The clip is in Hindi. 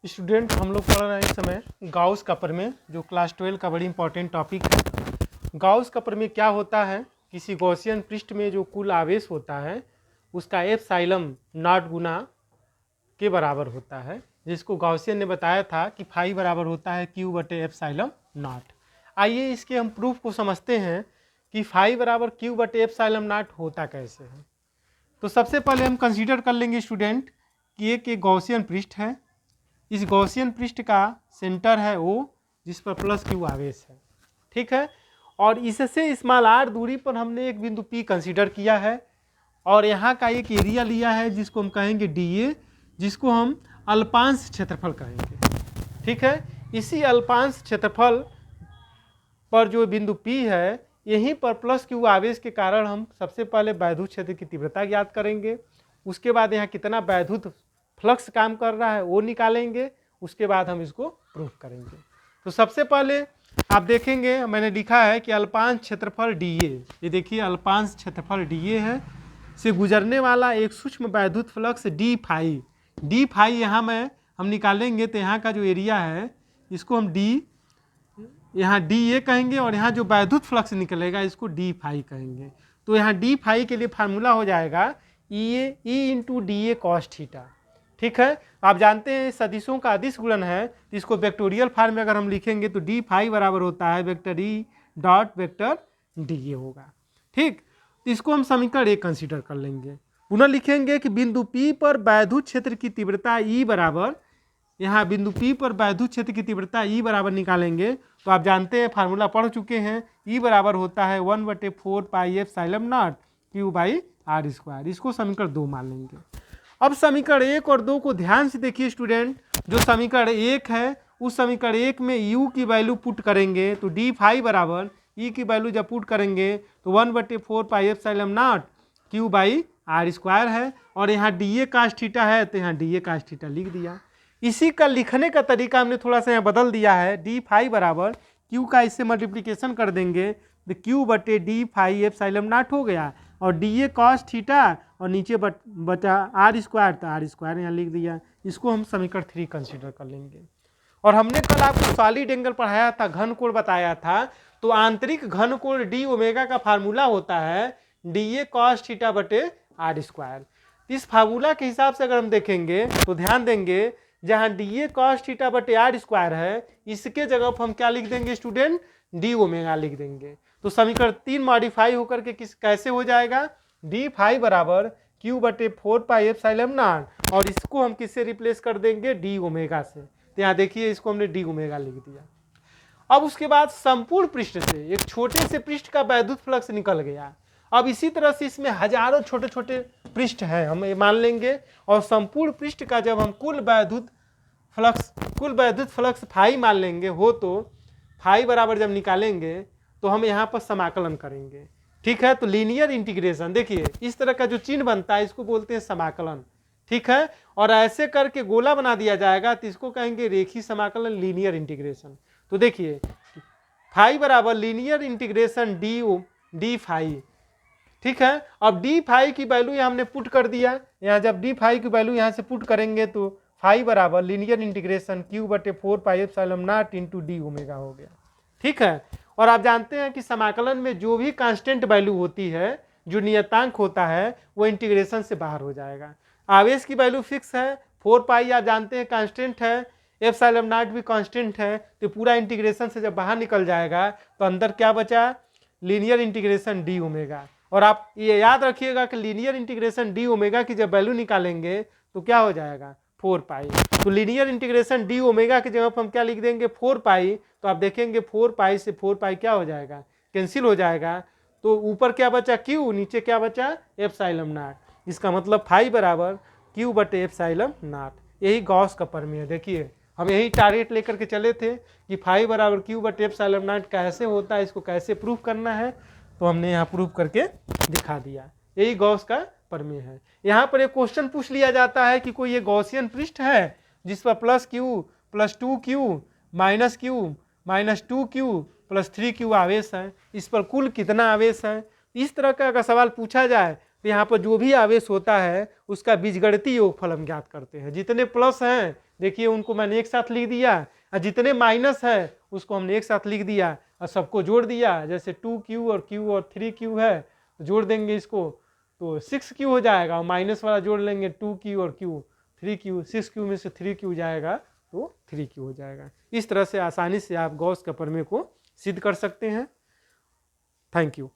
स्टूडेंट हम लोग पढ़ रहे हैं इस समय गाउस का प्रमेय, जो क्लास 12 का बड़ी इंपॉर्टेंट टॉपिक है। गाउस का प्रमेय क्या होता है? किसी गॉसियन पृष्ठ में जो कुल आवेश होता है उसका एप्सिलॉन नॉट गुना के बराबर होता है, जिसको गॉसियन ने बताया था कि फाई बराबर होता है क्यू बटे एप्सिलॉन नॉट। आइए इसके हम प्रूफ को समझते हैं कि फाई बराबर क्यू बटे एप्सिलॉन नॉट होता कैसे है। तो सबसे पहले हम कंसीडर कर लेंगे स्टूडेंट कि एक गॉसियन पृष्ठ है। इस गॉसियन पृष्ठ का सेंटर है O, जिस पर प्लस क्यू आवेश है, ठीक है। और इससे स्मॉल r दूरी पर हमने एक बिंदु P कंसीडर किया है और यहाँ का एक एरिया लिया है जिसको हम कहेंगे dA, जिसको हम अल्पांश क्षेत्रफल कहेंगे, ठीक है। इसी अल्पांश क्षेत्रफल पर जो बिंदु P है, यहीं पर प्लस क्यू आवेश के कारण हम सबसे पहले वैद्युत क्षेत्र की तीव्रता ज्ञात करेंगे। उसके बाद यहाँ कितना वैद्युत फ्लक्स काम कर रहा है वो निकालेंगे। उसके बाद हम इसको प्रूफ करेंगे। तो सबसे पहले आप देखेंगे मैंने लिखा है कि अल्पांश क्षेत्रफल dA, ये देखिए अल्पांश क्षेत्रफल dA है, से गुजरने वाला एक सूक्ष्म वैद्युत फ्लक्स d फाई यहाँ में हम निकालेंगे। तो यहाँ का जो एरिया है इसको हम यहाँ dA कहेंगे और यहाँ जो वैद्युत फ्लक्स निकलेगा इसको d फाई कहेंगे। तो यहाँ d फाई के लिए फार्मूला हो जाएगा E into dA cos theta, ठीक है। आप जानते हैं सदिशों का अदिश गुणन है, तो इसको वेक्टोरियल फॉर्म में अगर हम लिखेंगे तो d फाई बराबर होता है vector E dot vector dA होगा, ठीक। तो इसको हम समीकरण 1 कंसीडर कर लेंगे। पुनः लिखेंगे कि बिंदु P पर वैद्युत क्षेत्र की तीव्रता E बराबर, यहाँ बिंदु P पर वैद्युत क्षेत्र की तीव्रता E बराबर निकालेंगे। तो आप जानते हैं फार्मूला पढ़ चुके हैं, E बराबर होता है 1/4 pi epsilon naught q by r square. इसको समीकरण 2 मान लेंगे। अब समीकरण 1 और 2 को ध्यान से देखिए स्टूडेंट। जो समीकरण 1 है उस समीकरण 1 में U की वैल्यू पुट करेंगे तो d फाई बराबर E की वैल्यू जब पुट करेंगे तो 1/4 pi epsilon naught q by r square है, और यहाँ dA कास थीटा है तो यहाँ dA कास थीटा लिख दिया। इसी का लिखने का तरीका हमने थोड़ा सा यहाँ बदल दिया है। d फाई बराबर Q का इससे मल्टीप्लिकेशन कर देंगे तो Q बटे d फाई एप्सिलॉन नॉट हो गया, और dA कॉस थीटा और नीचे बचा आर स्क्वायर, तो आर स्क्वायर यहाँ लिख दिया। इसको हम समीकरण 3 कंसीडर कर लेंगे। और हमने कल आपको सॉलिड एंगल पढ़ाया था, घन कोण बताया था। तो आंतरिक घन कोण डी ओमेगा का फार्मूला होता है dA कॉस थीटा बटे आर स्क्वायर। इस फार्मूला के हिसाब से अगर हम देखेंगे तो ध्यान देंगे, जहाँ dA कॉस थीटा बटे आर स्क्वायर है, इसके जगह पर हम क्या लिख देंगे स्टूडेंट? डी ओमेगा लिख देंगे। तो समीकरण 3 मॉडिफाई होकर के कैसे हो जाएगा? d फाई बराबर q बटे 4 पाई एप्सिलॉन नॉट, और इसको हम किससे रिप्लेस कर देंगे? डी ओमेगा से। तो यहाँ देखिए इसको हमने डी ओमेगा लिख दिया। अब उसके बाद संपूर्ण पृष्ठ से एक छोटे से पृष्ठ का वैद्युत फ्लक्स निकल गया। अब इसी तरह से इसमें हजारों छोटे छोटे पृष्ठ हैं, हम ये मान लेंगे। और संपूर्ण पृष्ठ का जब हम कुल वैद्युत फ्लक्स फाई मान लेंगे हो, तो फाई बराबर जब निकालेंगे तो हम यहाँ पर समाकलन करेंगे, ठीक है। तो लीनियर इंटीग्रेशन, देखिए इस तरह का जो चिन्ह बनता है इसको बोलते हैं समाकलन, ठीक है। और ऐसे करके गोला बना दिया जाएगा तो इसको कहेंगे रेखीय समाकलन, लीनियर इंटीग्रेशन। तो देखिए फाई बराबर लीनियर इंटीग्रेशन डी फाई, ठीक है। अब डी फाई की वैल्यू हमने पुट कर दिया। यहाँ जब डी फाई की वैल्यू यहाँ से पुट करेंगे तो फाई बराबर लीनियर इंटीग्रेशन क्यू बटे 4 पाई epsilon not into D omega हो गया, ठीक है। और आप जानते हैं कि समाकलन में जो भी कांस्टेंट वैल्यू होती है, जो नियतांक होता है, वो इंटीग्रेशन से बाहर हो जाएगा। आवेश की वैल्यू फिक्स है, 4 पाई आप जानते हैं कांस्टेंट है, एप्सिलॉन नॉट भी कांस्टेंट है। तो पूरा इंटीग्रेशन से जब बाहर निकल जाएगा तो अंदर क्या बचा? Linear integration D omega. और आप ये याद रखिएगा कि लीनियर इंटीग्रेशन डी ओमेगा की जब वैल्यू निकालेंगे तो क्या हो जाएगा? 4 पाई। तो लीनियर इंटीग्रेशन डी ओमेगा की जगह पर हम क्या लिख देंगे? 4 पाई। तो आप देखेंगे 4 पाई से 4 पाई क्या हो जाएगा? कैंसिल हो जाएगा। तो ऊपर क्या बचा? क्यू, नीचे क्या बचा? Epsilon not. इसका मतलब फाई बराबर क्यू बटे एप्सिलॉन नॉट। यही गॉस का प्रमेय है। देखिए हम यही टारगेट लेकर के चले थे कि फाई बराबर क्यू बटे एप्सिलॉन नॉट कैसे होता है, इसको कैसे प्रूफ करना है। तो हमने यहाँ प्रूफ करके दिखा दिया। यही गॉस का प्रमेय है। यहाँ पर एक क्वेश्चन पूछ लिया जाता है कि कोई ये गॉसियन पृष्ठ है जिस पर plus Q plus 2q minus 2q plus 3q आवेश है, इस पर कुल कितना आवेश है? इस तरह का अगर सवाल पूछा जाए तो यहाँ पर जो भी आवेश होता है उसका बीजगणितीय योगफल हम ज्ञात करते हैं। जितने प्लस हैं देखिए उनको मैंने एक साथ लिख दिया, और जितने माइनस है उसको हमने एक साथ लिख दिया और सबको जोड़ दिया। जैसे 2q और 3q है, तो जोड़ देंगे इसको तो 6q हो जाएगा, और माइनस वाला जोड़ लेंगे 2q और q, 3q, 6q में से 3q जाएगा तो 3q हो जाएगा। इस तरह से आसानी से आप गॉस का प्रमेय को सिद्ध कर सकते हैं। Thank you.